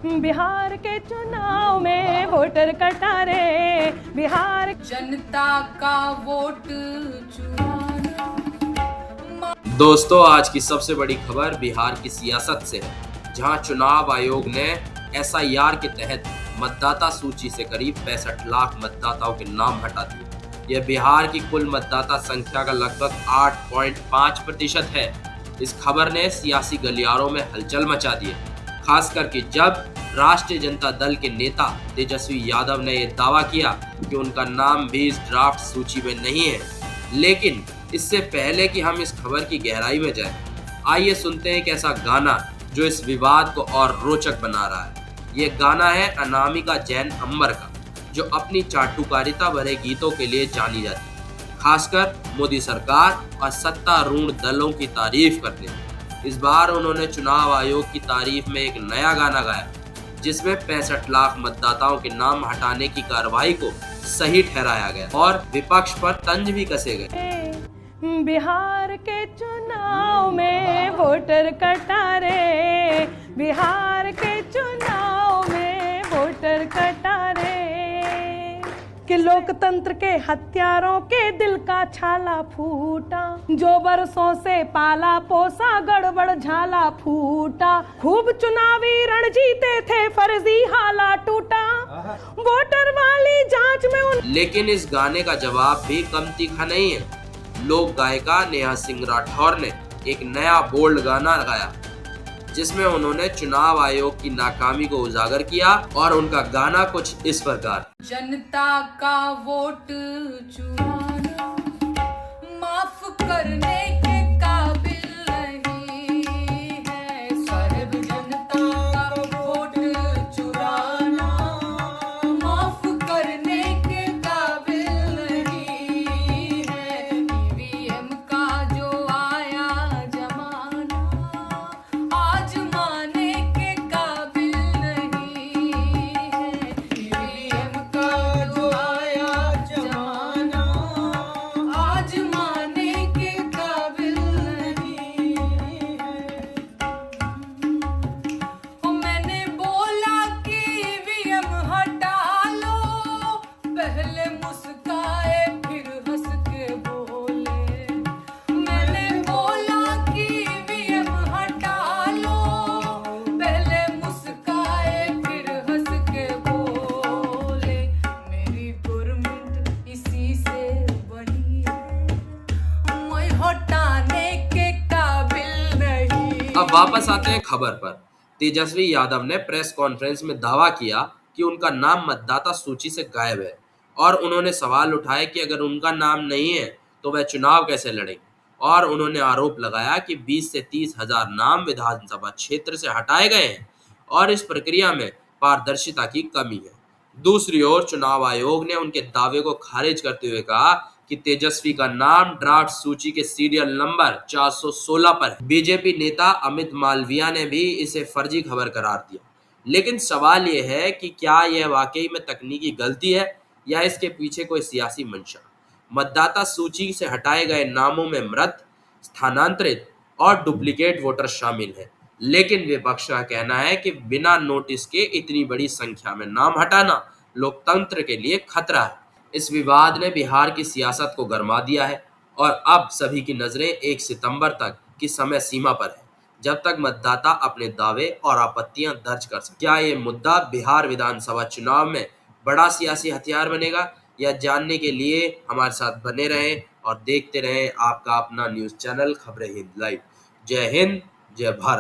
बिहार के चुनाव में वोटर कटारे, बिहार जनता का वोट चुराना। दोस्तों, आज की सबसे बड़ी खबर बिहार की सियासत से है, जहां चुनाव आयोग ने एसआईआर के तहत मतदाता सूची से करीब 65 लाख मतदाताओं के नाम हटा दिए। यह बिहार की कुल मतदाता संख्या का लगभग 8.5% है। इस खबर ने सियासी गलियारों में हलचल मचा दी है, खास करके जब राष्ट्रीय जनता दल के नेता तेजस्वी यादव ने यह दावा किया कि उनका नाम भी इस ड्राफ्ट सूची में नहीं है। लेकिन इससे पहले कि हम इस खबर की गहराई में जाएं, आइए सुनते हैं एक ऐसा गाना जो इस विवाद को और रोचक बना रहा है। ये गाना है अनामिका जैन अंबर का, जो अपनी चाटुकारिता भरे गीतों के लिए जानी जाती है, खासकर मोदी सरकार और सत्तारूढ़ दलों की तारीफ करने में। इस बार उन्होंने चुनाव आयोग की तारीफ में एक नया गाना गाया, जिसमें 65 लाख मतदाताओं के नाम हटाने की कार्रवाई को सही ठहराया गया और विपक्ष पर तंज भी कसे गए। बिहार के चुनाव में वोटर कटारे, बिहार के चुनाव में वोटर कटारे, कि लोकतंत्र के हत्यारों के दिल का छाला फूटा, जो बरसों से पाला पोसा गड़बड़ झाला फूटा, खूब चुनावी रण जीते थे फर्जी हाला टूटा, वोटर वाली जांच में लेकिन इस गाने का जवाब भी कम तीखा नहीं है। लोक गायिका नेहा सिंह राठौर ने एक नया बोल्ड गाना गाया, जिसमें उन्होंने चुनाव आयोग की नाकामी को उजागर किया और उनका गाना कुछ इस प्रकार। जनता का वोट चुराना माफ करने के काबिल नहीं है साहब। जनता का वोट चुराना माफ करने के काबिल नहीं है। ईवीएम का जो आया जमाना आज माने के काबिल नहीं है। ईवीएम का जो आया जमाना आज माने के काबिल नहीं है। मैंने बोला कि ईवीएम हटा लो, पहले मुस्काए फिर हंस के बोले। मैंने बोला कि ईवीएम हटा लो, पहले मुस्काए फिर हंस के बोले। मेरी गवर्नमेंट इसी से बनी है, मैं हटाने के काबिल नहीं। अब वापस आते हैं खबर पर। तेजस्वी यादव ने प्रेस कॉन्फ्रेंस में दावा किया कि उनका नाम मतदाता सूची से गायब है और उन्होंने सवाल उठाए कि अगर उनका नाम नहीं है तो वह चुनाव कैसे लड़ेंगे। और उन्होंने आरोप लगाया कि 20 से 30 हजार नाम विधानसभा क्षेत्र से हटाए गए हैं और इस प्रक्रिया में पारदर्शिता की कमी है। दूसरी ओर चुनाव आयोग ने उनके दावे को खारिज करते हुए कहा कि तेजस्वी का नाम ड्राफ्ट सूची के सीरियल नंबर 416 पर है। बीजेपी नेता अमित मालविया ने भी इसे फर्जी खबर करार दिया। लेकिन सवाल यह है कि क्या यह वाकई में तकनीकी गलती है या इसके पीछे कोई सियासी मंशा। मतदाता सूची से हटाए गए नामों में मृत, स्थानांतरित और डुप्लीकेट वोटर शामिल हैं। लेकिन विपक्ष का कहना है कि बिना नोटिस के इतनी बड़ी संख्या में नाम हटाना लोकतंत्र के लिए खतरा है। इस विवाद ने बिहार की सियासत को गरमा दिया है और अब सभी की नजरें 1 सितंबर तक की समय सीमा पर है, जब तक मतदाता अपने दावे और आपत्तियां दर्ज कर सकते। क्या ये मुद्दा बिहार विधानसभा चुनाव में बड़ा सियासी हथियार बनेगा? यह जानने के लिए हमारे साथ बने रहें और देखते रहें आपका अपना न्यूज चैनल खबरें हिंद लाइव। जय हिंद, जय भारत।